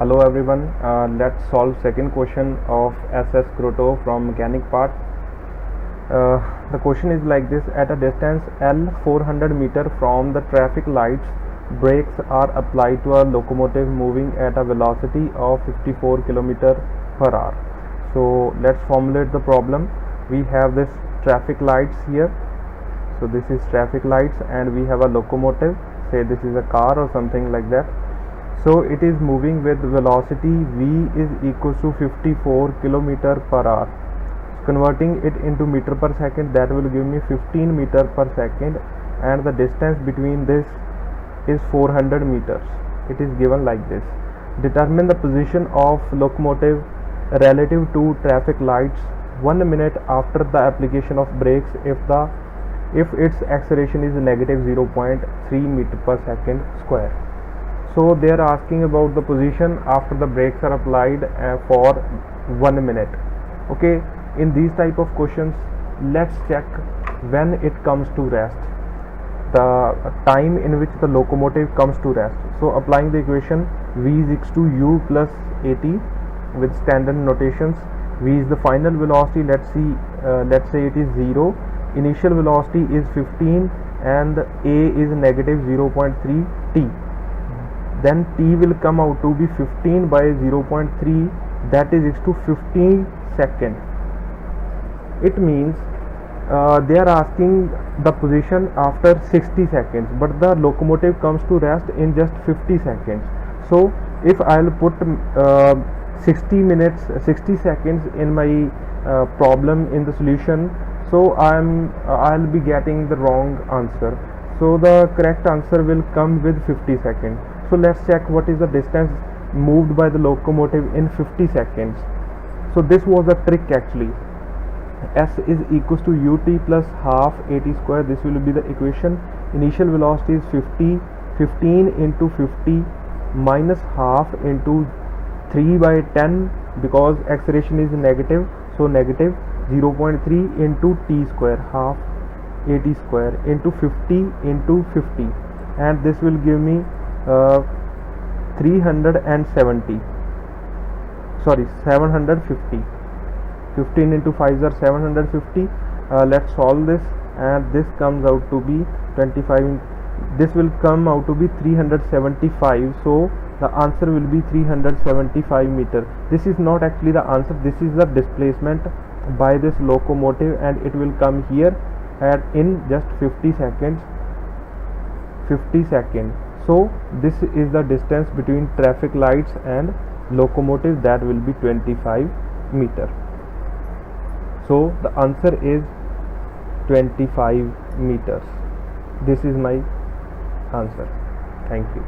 Hello everyone, let's solve second question of SS Grotto from mechanic part. The question is like this: at a distance L 400 meter from the traffic lights, brakes are applied to a locomotive moving at a velocity of 54 km per hour. So let's formulate the problem. We have this traffic lights here. So this is traffic lights and we have a locomotive, say this is a car or something like that. So it is moving with velocity v is equals to 54 km per hour. Converting it into meter per second, that will give me 15 meter per second, and the distance between this is 400 meters. It is given like this. Determine the position of locomotive relative to traffic lights 1 minute after the application of brakes if its acceleration is negative 0.3 meter per second square. So they are asking about the position after the brakes are applied for 1 minute. Okay, in these type of questions, let's check when it comes to rest, the time in which the locomotive comes to rest. So applying the equation, v is equals to u plus at with standard notations. V is the final velocity. Let's say it is 0. Initial velocity is 15 and a is negative 0.3 t. Then t will come out to be 15 by 0.3, that is equal to 15 seconds. It means they are asking the position after 60 seconds, but the locomotive comes to rest in just 50 seconds. So if I'll put 60 seconds in my problem in the solution, so I'll be getting the wrong answer. So the correct answer will come with 50 seconds. So let's check what is the distance moved by the locomotive in 50 seconds. So this was the trick actually. S is equals to ut plus half at square. This will be the equation. Initial velocity is 15 into 50 minus half into 3 by 10 because acceleration is negative. So negative 0.3 into t square, half at square into 50 into 50, and this will give me 750. 15 into 5 are 750. Let's solve this, and this comes out to be 25. This will come out to be 375. So the answer will be 375 meter. This is not actually the answer. This is the displacement by this locomotive, and it will come here at in just 50 seconds. So this is the distance between traffic lights and locomotive, that will be 25 meter. So the answer is 25 meters. This is my answer. Thank you.